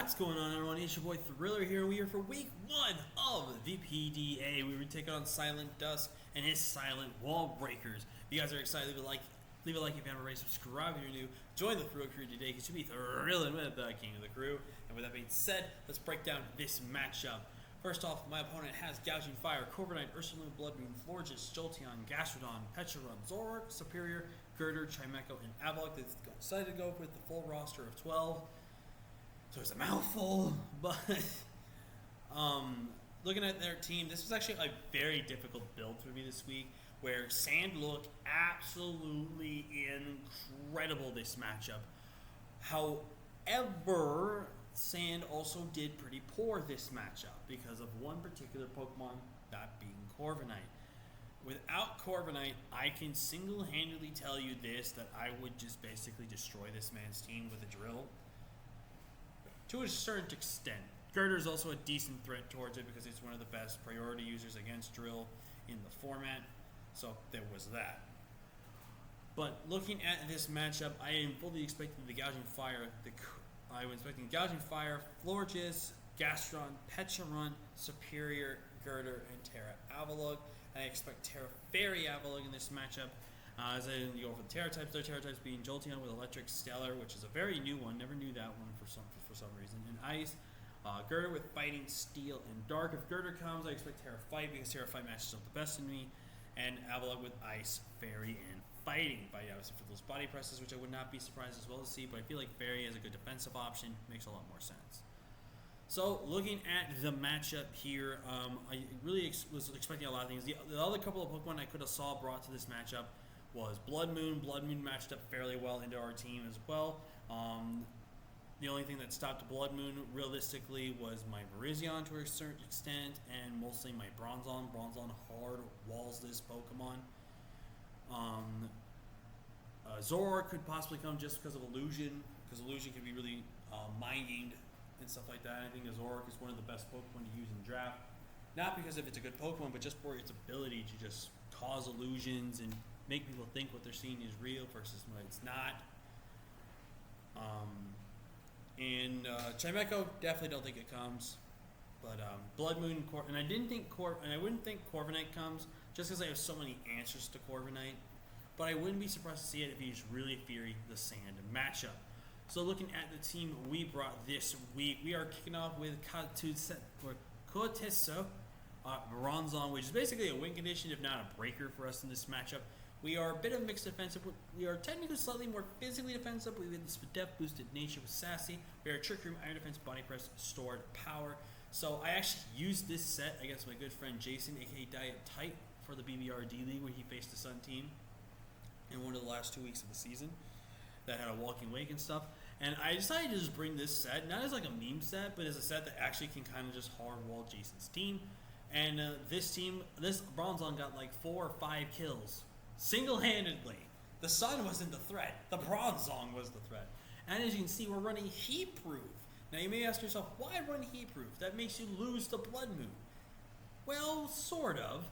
What's going on, everyone? It's your boy Thriller here. We are for week 1 of the PDA. We were taking on Silent Dusk and his Silent Wall Breakers. If you guys are excited, leave a like if you haven't already, subscribe if you're new. Join the Thrill Crew today because you'll be thrilling with the King of the Crew. And with that being said, let's break down this matchup. First off, my opponent has Gouging Fire, Corviknight, Ursaluna, Bloodmoon, Florges, Jolteon, Gastrodon, Pecharunt, Zoroark, Superior, Girder, Chimecho, and Avalok. They've decided to go with the full roster of 12. So it's a mouthful, but looking at their team, this was actually a very difficult build for me this week, where Sand looked absolutely incredible this matchup. However, Sand also did pretty poor this matchup because of one particular Pokemon, that being Corviknight. Without Corviknight, I can single-handedly tell you this, that I would just basically destroy this man's team with a drill. To a certain extent. Girder is also a decent threat towards it because it's one of the best priority users against drill in the format. So there was that. But looking at this matchup, I am fully expecting the Gouging Fire. I was expecting Gouging Fire, Florges, Gastrodon, Pecharunt, Superior, Girder, and Terra Avalok. I expect Terra Fairy Avalok in this matchup. As I go for the Terra types, their Terra types being Jolteon with Electric, Stellar, which is a very new one. Never knew that one for some reason. And Ice, Girder with Fighting, Steel, and Dark. If Girder comes, I expect Terra Fight because Terra Fight matches up the best in me. And Avalok with Ice, Fairy, and Fighting. Fighting obviously for those body presses, which I would not be surprised as well to see. But I feel like Fairy as a good defensive option makes a lot more sense. So, looking at the matchup here, I really was expecting a lot of things. The other couple of Pokemon I could have saw brought to this matchup was Bloodmoon. Bloodmoon matched up fairly well into our team as well. The only thing that stopped Bloodmoon realistically was my Virizion to a certain extent, and mostly my Bronzong. Bronzong hard walls this Pokemon. Zoroark could possibly come just because of Illusion, because Illusion can be really mind-gamed and stuff like that. I think Zoroark is one of the best Pokemon to use in draft. Not because of it's a good Pokemon, but just for its ability to just cause illusions and make people think what they're seeing is real versus when it's not. Chimecho, definitely don't think it comes. But Bloodmoon, and I wouldn't think Corviknight comes just because I have so many answers to Corviknight. But I wouldn't be surprised to see it if he's really fearing the Sand matchup. So looking at the team we brought this week, we are kicking off with Koteso, Bronzong, which is basically a win condition, if not a breaker for us in this matchup. We are a bit of mixed defensive. We are technically slightly more physically defensive. We have the Spadef boosted nature with Sassy. We are Trick Room, Iron Defense, Body Press, Stored Power. So I actually used this set against my good friend Jason, aka Diet Tight, for the BBRD League where he faced the Sun team in one of the last 2 weeks of the season that had a Walking Wake and stuff. And I decided to just bring this set, not as like a meme set, but as a set that actually can kind of just hard wall Jason's team. And this Bronzong got like 4 or 5 kills single-handedly. The Sun wasn't the threat. The Bronzong was the threat. And as you can see, we're running Heat Proof. Now you may ask yourself, why run Heat Proof? That makes you lose to Bloodmoon. Well, sort of.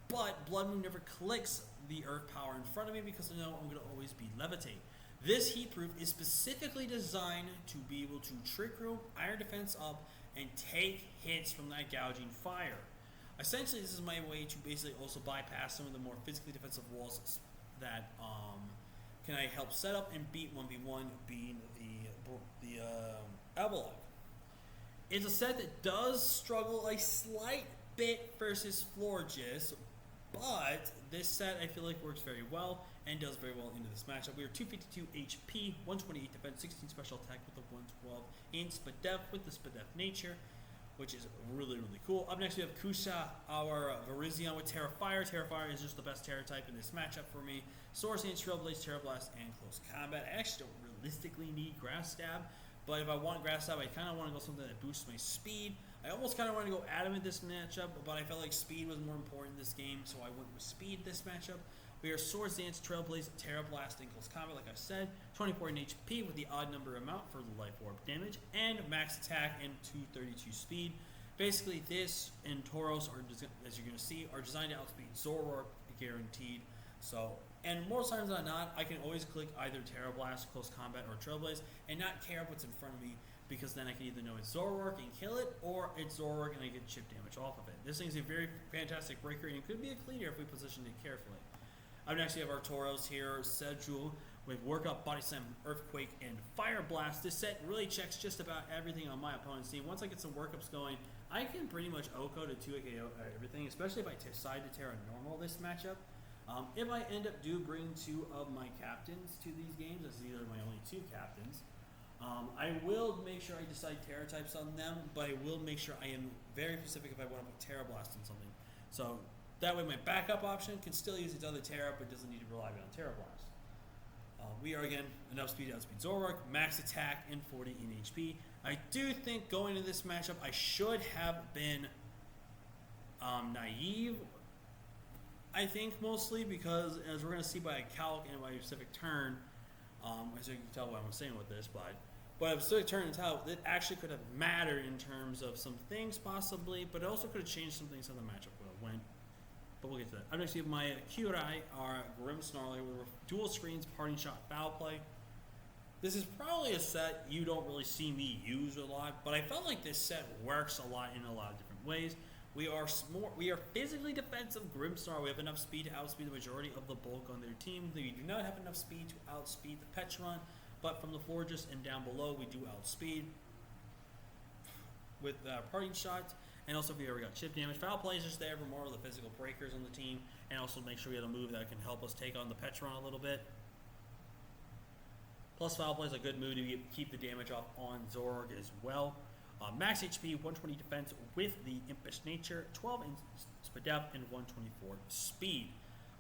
But Bloodmoon never clicks the Earth Power in front of me because I know I'm going to always be Levitate. This Heat Proof is specifically designed to be able to Trick Room, Iron Defense up, and take hits from that Gouging Fire. Essentially, this is my way to basically also bypass some of the more physically defensive walls that can I help set up and beat 1v1, being the Avalok. It's a set that does struggle a slight bit versus Florges, but this set I feel like works very well and does very well into this matchup. We are 252 HP, 128 defense, 16 special attack with the 112 in Spadef with the Spadef nature, which is really, really cool. Up next we have Kusha, our Virizion with Terra Fire. Terra Fire is just the best Terra type in this matchup for me. Swords and Trailblaze, Terra Blast, and Close Combat. I actually don't realistically need Grass Stab, but if I want Grass Stab, I kind of want to go something that boosts my speed. I almost kind of want to go Adamant this matchup, but I felt like speed was more important in this game, so I went with speed this matchup. We are Swords Dance, Trailblaze, Terra Blast, and Close Combat, like I said. 24 in HP with the odd number amount for the Life Orb damage, and max attack and 232 speed. Basically, this and Tauros, are, as you're going to see, are designed to outspeed Zoroark, guaranteed. So, and more times than not, I can always click either Terra Blast, Close Combat, or Trailblaze, and not care what's in front of me, because then I can either know it's Zoroark and kill it, or it's Zoroark and I get chip damage off of it. This thing's a very fantastic breaker, and it could be a cleaner if we position it carefully. Up next, we have our Tauros here, Sedjul, with Work Up, Body Slam, Earthquake, and Fire Blast. This set really checks just about everything on my opponent's team. Once I get some workups going, I can pretty much OHKO to 2 KO everything, especially if I decide to Terra Normal this matchup. If I end up bring 2 of my captains to these games, as these are my only 2 captains, I will make sure I decide Terra types on them, but I will make sure I am very specific if I want to put Terra Blast on something. So that way my backup option can still use its other Terra, but doesn't need to rely on Terra Blast. We are, again, enough speed to outspeed Zoroark, max attack, and 40 in HP. I do think going into this matchup, I should have been naive, I think, mostly, because as we're going to see by a calc and by a specific turn, as you can tell what I'm saying with this, but a specific turn and how it actually could have mattered in terms of some things, possibly, but it also could have changed some things how the matchup would have went. But we'll get to that. I'm going to see my Kyurei are Grimmsnarl with dual screens, parting shot, foul play. This is probably a set you don't really see me use a lot, but I felt like this set works a lot in a lot of different ways. We are physically defensive Grimmsnarl. We have enough speed to outspeed the majority of the bulk on their team. We do not have enough speed to outspeed the Petron, but from the Fortress and down below, we do outspeed with parting shots. And also, if we ever got chip damage, foul play is just there for more of the physical breakers on the team, and also make sure we have a move that can help us take on the Petron a little bit. Plus, foul play is a good move to keep the damage off on Zoroark as well. Max HP, 120 defense with the Impish Nature, 12 in Spadef, and 124 speed.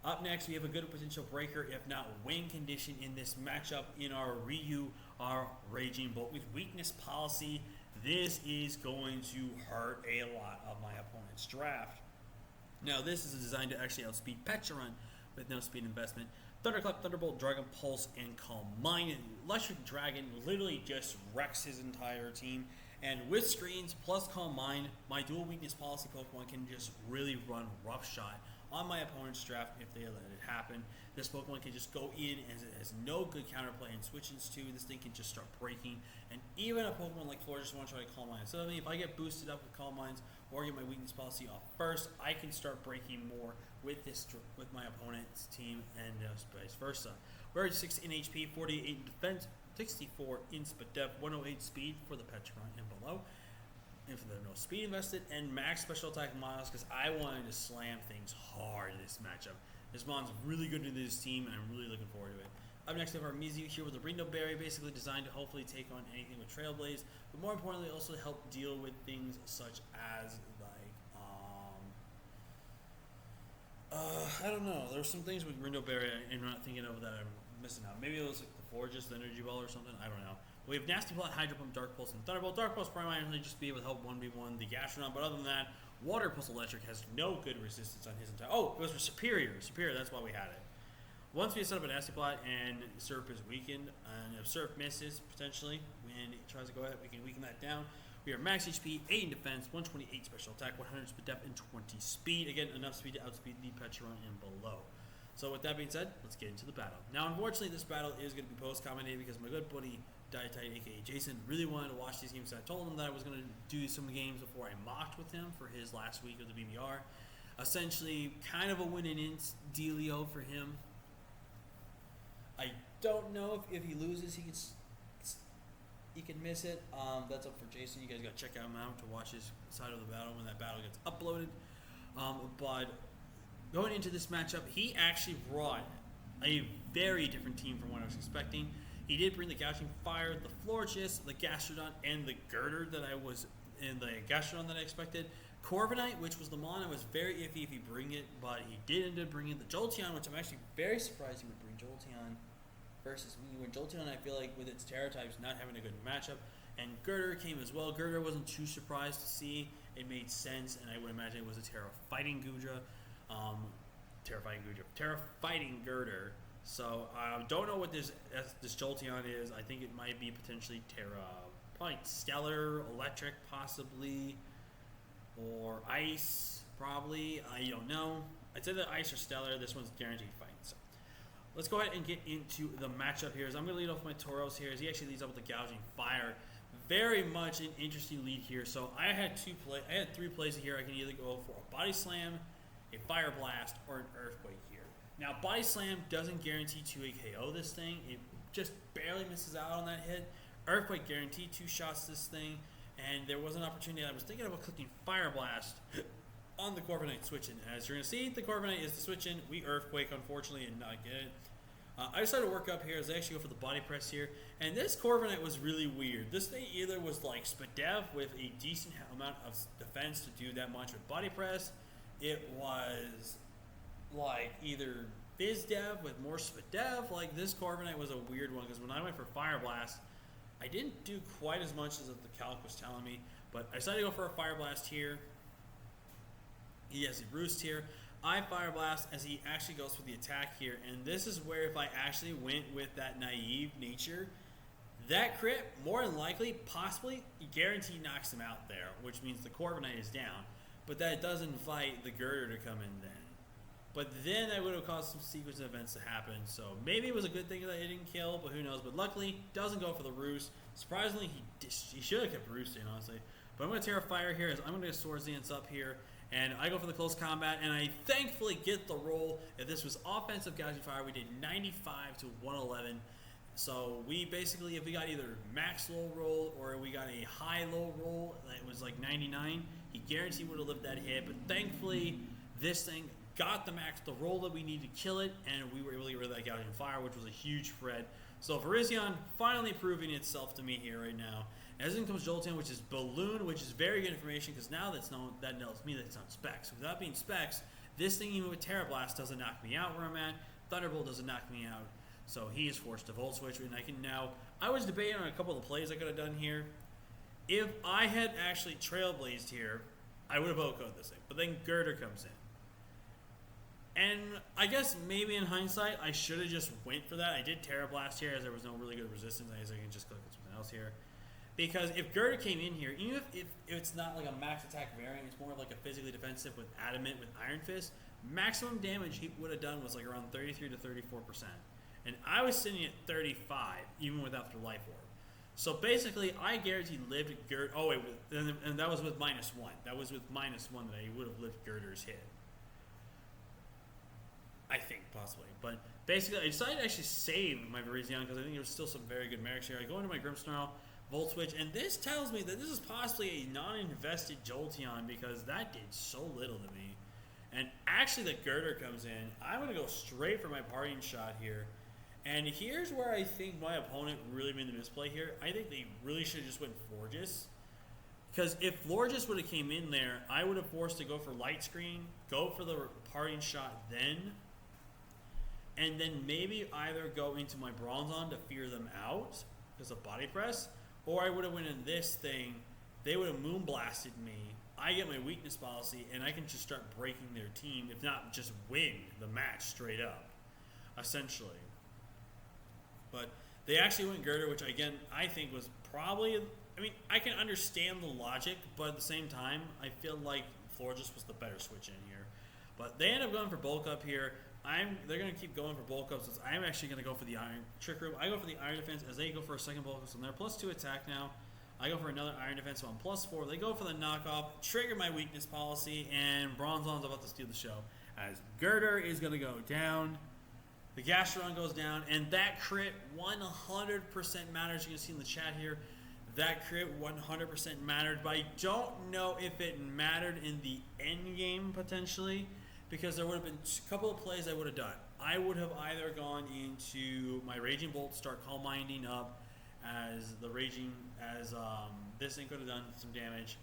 Up next, we have a good potential breaker, if not win condition, in this matchup in our Ryu, our Raging Bolt with weakness policy. This is going to hurt a lot of my opponent's draft. Now, this is designed to actually outspeed Petron with no speed investment. Thunderclap, Thunderbolt, Dragon Pulse, and Calm Mind. And Electric Dragon literally just wrecks his entire team. And with screens plus Calm Mind, my dual weakness policy Pokemon can just really run roughshod on my opponent's draft if they let it happen. This Pokemon can just go in and it has no good counterplay and switches to. This thing can just start breaking. And even a Pokemon like Florges want to try to Calm Mind. So I mean, if I get boosted up with Calm Minds or get my weakness policy off first, I can start breaking more with my opponent's team and vice versa. We're at 6 in HP, 48 in defense, 64 in Spadef, 108 speed for the Petron and below. If there's no speed invested, and max special attack miles, because I wanted to slam things hard in this matchup. This mon's really good to this team, and I'm really looking forward to it. Up next, we have our Mizu here with the Rindo Berry, basically designed to hopefully take on anything with Trailblaze, but more importantly, also help deal with things such as, like, I don't know. There's some things with Rindo Berry I'm not thinking of that I'm missing out. Maybe it was like the Forges, the Energy Ball or something. I don't know. We have Nasty Plot, Hydro Pump, Dark Pulse, and Thunderbolt. Dark Pulse primarily just be able to help 1v1 the Gastrodon, but other than that, Water Pulse Electric has no good resistance on his entire... Oh, it was for Superior. Superior, that's why we had it. Once we set up a Nasty Plot and Surf is weakened, and if Surf misses, potentially, when it tries to go ahead, we can weaken that down. We are max HP, 8 in defense, 128 special attack, 100 Spadef, and 20 speed. Again, enough speed to outspeed the Petron and below. So with that being said, let's get into the battle. Now, unfortunately, this battle is going to be post-commentated because my good buddy, Dietite, aka Jason, really wanted to watch these games. So I told him that I was going to do some games before I mocked with him for his last week of the BBR. Essentially, kind of a win and in dealio for him. I don't know if he loses, he can miss it. That's up for Jason. You guys got to check him out to watch his side of the battle when that battle gets uploaded. But going into this matchup, he actually brought a very different team from what I was expecting. He did bring the Gouching Fire, the Florges, the Gastrodon, and the Girder that I expected. Corviknight, which was the mon I was very iffy if he bring it, but he did end up bringing the Jolteon, which I'm actually very surprised he would bring Jolteon versus me. When Jolteon, I feel like with its Terra types not having a good matchup, and Girder came as well. Girder wasn't too surprised to see. It made sense, and I would imagine it was a Terra Fighting Gudra. Terra Fighting Girder. So I don't know what this Jolteon is. I think it might be potentially Terra, probably Stellar, Electric possibly, or Ice probably. I don't know. I'd say that Ice or Stellar. This one's guaranteed fight. So let's go ahead and get into the matchup here. I'm going to lead off my Tauros here. As he actually leads up with the Gouging Fire. very much an interesting lead here. So I had three plays here. I can either go for a body slam, a fire blast, or an earthquake here. Now body slam doesn't guarantee 2 KO this thing. It just barely misses out on that hit. Earthquake guaranteed 2 shots this thing, and there was an opportunity. I was thinking about clicking fire blast on the Corviknight switch in. As you're gonna see, the Corviknight is the switch in. We earthquake unfortunately and not get it. I decided to work up here as I actually go for the body press here. And this Corviknight was really weird. This thing either was like Spadev with a decent amount of defense to do that much with body press. It was like either BizDev with more Spadev. Like this Corviknight was a weird one because when I went for Fire Blast, I didn't do quite as much as the calc was telling me. But I decided to go for a Fire Blast here. He has a Roost here. I Fire Blast as he actually goes for the attack here, and this is where if I actually went with that naive nature, that crit more than likely, possibly, guaranteed knocks him out there, which means the Corviknight is down, but that does invite the Girder to come in then. But then that would have caused some sequence of events to happen, so maybe it was a good thing that it didn't kill, but who knows. But luckily, doesn't go for the Roost. Surprisingly, he should have kept roosting, honestly. But I'm going to tear a fire here as I'm going to get Swords Dance up here. And I go for the close combat, and I thankfully get the roll. If this was offensive gouging fire, we did 95 to 111. So we basically, if we got either max low roll or we got a high low roll, that was like 99, he guaranteed would have lived that hit. But thankfully, this thing got the roll that we needed to kill it, and we were able to get rid of that gouging fire, which was a huge threat. So Virizion finally proving itself to me here right now. As in comes Jolteon, which is Balloon, which is very good information because now that tells me that it's on specs. Without being specs, this thing even with Terra Blast doesn't knock me out where I'm at. Thunderbolt doesn't knock me out. So he is forced to Volt Switch, and I can now... I was debating on a couple of the plays I could have done here. If I had actually Trailblazed here, I would have OHKO'd this thing. But then Girder comes in. And I guess maybe in hindsight, I should have just went for that. I did Terra Blast here as there was no really good resistance. I guess I can just click on something else here. Because if Girder came in here, even if it's not like a max attack variant, it's more like a physically defensive with Adamant with Iron Fist, maximum damage he would have done was like around 33 to 34%. And I was sitting at 35, even without the Life Orb. So basically, I guaranteed lived Girder. Oh, wait, and that was with -1. That was with -1 that he would have lived Girder's hit. I think, possibly. But basically, I decided to actually save my Virizion because I think there was still some very good merits here. I go into my Grimmsnarl, Volt Switch, and this tells me that this is possibly a non-invested Jolteon because that did so little to me. And actually the Girder comes in. I'm going to go straight for my parting shot here. And here's where I think my opponent really made the misplay here. I think they really should have just went Florges. Because if Florges would have came in there, I would have forced to go for Light Screen, go for the parting shot then, and then maybe either go into my Bronzong to fear them out because of Body Press, or I would have went in this thing, they would have Moonblasted me, I get my weakness policy, and I can just start breaking their team, if not just win the match straight up, essentially. But they actually went Girder, which again, I think was probably, I mean, I can understand the logic, but at the same time, I feel like Florges was the better switch in here. But they end up going for Bulk Up here. They're going to keep going for Bulk Up since I'm actually going to go for the Iron Trick Room. I go for the Iron Defense as they go for a second Bulk Up, so they're +2 attack now. I go for another Iron Defense, so I'm +4. They go for the knockoff, trigger my weakness policy, and Bronzong's about to steal the show. As Girder is going to go down, the Gastrodon goes down, and that crit 100% matters. You can see in the chat here, that crit 100% mattered, but I don't know if it mattered in the end game potentially, because there would have been a couple of plays I would have done. I would have either gone into my Raging Bolt, start Calm Minding up this thing could have done some damage,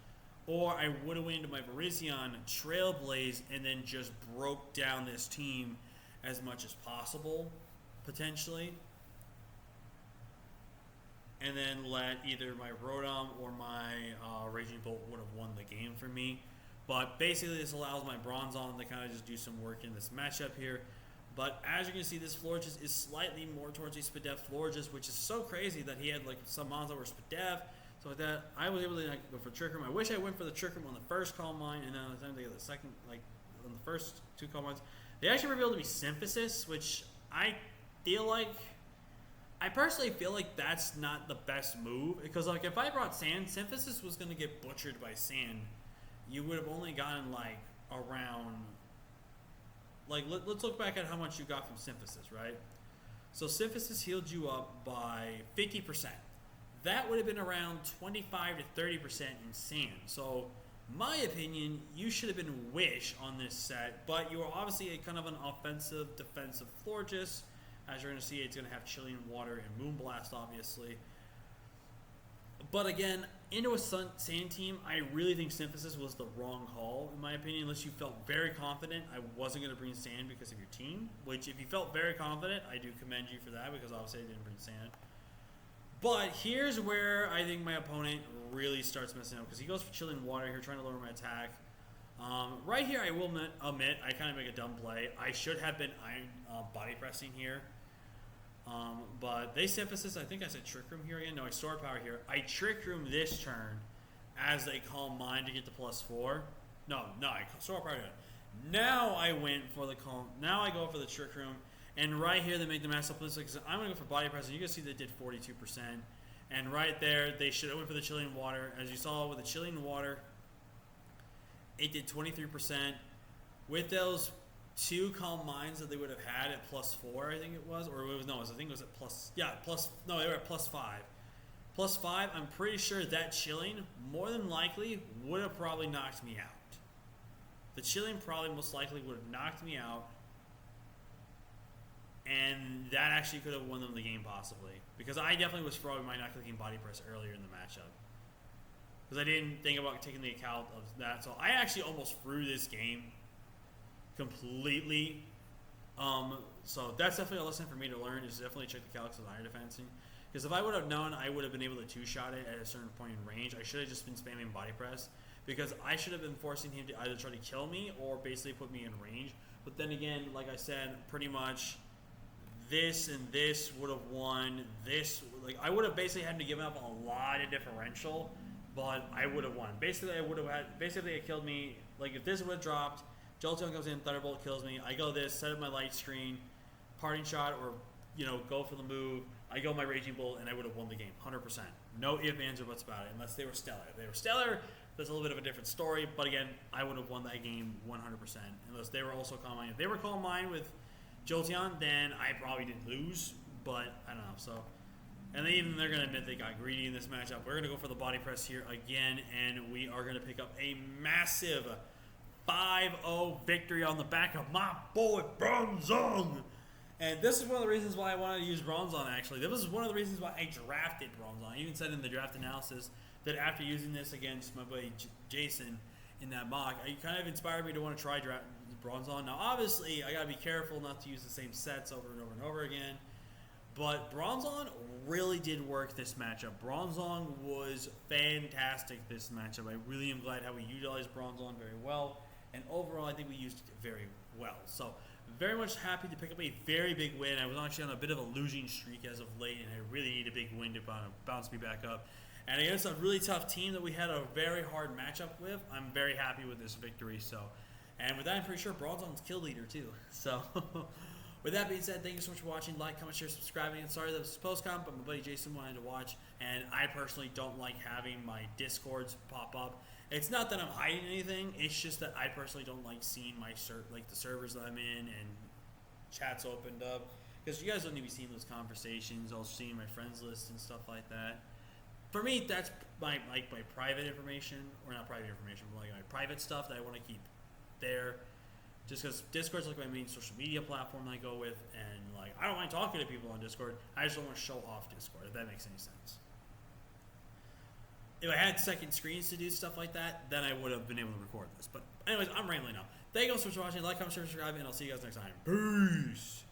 or I would have went into my Virizion, Trailblaze, and then just broke down this team as much as possible, potentially. And then let either my Rotom or my Raging Bolt would have won the game for me. But basically this allows my Bronzong to kind of just do some work in this matchup here. But as you can see, this Florges is slightly more towards a Spadev Florges, which is so crazy that he had like some mons that were Spadev. So like that, I was able to go for Trick Room. I wish I went for the Trick Room on the first Calm Mind, and then by the time they get the second, like on the first 2 Calm Minds, they actually revealed to be Symphysis, which I feel like, I personally feel like that's not the best move because like if I brought sand, synthesis was gonna get butchered by sand. You would have only gotten like around like let's look back at how much you got from synthesis, right? So synthesis healed you up by 50%. That would have been around 25 to 30% in sand. So my opinion, you should have been Wish on this set, but you are obviously a kind of an offensive, defensive Florges. As you're going to see, it's going to have Chilling Water and Moonblast, obviously. But again, into a sand team, I really think Synthesis was the wrong call, in my opinion, unless you felt very confident I wasn't going to bring sand because of your team, which if you felt very confident, I do commend you for that because obviously I didn't bring sand. But here's where I think my opponent really starts messing up because he goes for Chilling Water here, trying to lower my attack. Right here, I will admit, I kind of make a dumb play. I should have been body pressing here. But they synthesis, I think I said Trick Room here again. No, I Sword Power here. I Trick Room this turn as they Calm Mind to get the +4. No, I Sword Power here. Now I went for the Calm. Now I go for the Trick Room. And right here, they make the mass uplift. I'm going to go for Body Press. You can see they did 42%. And right there, they should have went for the Chilling Water. As you saw with the Chilling Water, it did 23%. With those 2 Calm Minds that they would have had at +4, I think it was. Or it was, no, I think it was at no, they were at +5. +5, I'm pretty sure that Chilling, more than likely, would have probably knocked me out. The Chilling probably most likely would have knocked me out. And that actually could have won them the game possibly. Because I definitely was throwing my not clicking body press earlier in the matchup. Because I didn't think about taking the account of that. So I actually almost threw this game completely. So that's definitely a lesson for me to learn, is definitely check the calcs of iron defensing. Because if I would have known I would have been able to 2-shot it at a certain point in range, I should have just been spamming body press. Because I should have been forcing him to either try to kill me or basically put me in range. But then again, like I said, pretty much this and this would have won. This, like, I would have basically had to give up a lot of differential, but I would have won. Basically, I would have had. Basically, it killed me. Like, if this would have dropped, Jolteon comes in, Thunderbolt kills me. I go this, set up my light screen, parting shot, or go for the move. I go my Raging Bolt, and I would have won the game, 100%. No ifs, ands, or buts about it, unless they were stellar. If they were stellar, that's a little bit of a different story. But again, I would have won that game 100%, unless they were also Calm Mind. If they were Calm Mind with Jolteon, then I probably didn't lose, but I don't know. So, and they're going to admit they got greedy in this matchup. We're going to go for the body press here again, and we are going to pick up a massive 5-0 victory on the back of my boy Bronzong. And this is one of the reasons why I wanted to use Bronzong, actually. This is one of the reasons why I drafted Bronzong. I even said in the draft analysis that after using this against my buddy Jason in that mock, it kind of inspired me to want to try Bronzong. Now, obviously, I got to be careful not to use the same sets over and over and over again. But Bronzong really did work this matchup. Bronzong was fantastic this matchup. I really am glad how we utilized Bronzong very well. And overall, I think we used it very well. So, very much happy to pick up a very big win. I was actually on a bit of a losing streak as of late, and I really need a big win to bounce me back up. And against a really tough team that we had a very hard matchup with, I'm very happy with this victory. So, and with that, I'm pretty sure Bronzong's kill leader too. So, with that being said, thank you so much for watching. Like, comment, share, subscribing. And sorry that was post-comp, but my buddy Jason wanted to watch, and I personally don't like having my Discords pop up. It's not that I'm hiding anything. It's just that I personally don't like seeing my the servers that I'm in and chats opened up, because you guys don't need to be seeing those conversations. I'll see my friends list and stuff like that. For me, that's my private information, or not private information, but like my private stuff that I want to keep there. Just because Discord's like my main social media platform that I go with, and like I don't mind talking to people on Discord. I just don't want to show off Discord, if that makes any sense. If I had second screens to do stuff like that, then I would have been able to record this. But anyways, I'm rambling now. Thank you guys so much for watching. Like, comment, share, subscribe, and I'll see you guys next time. Peace!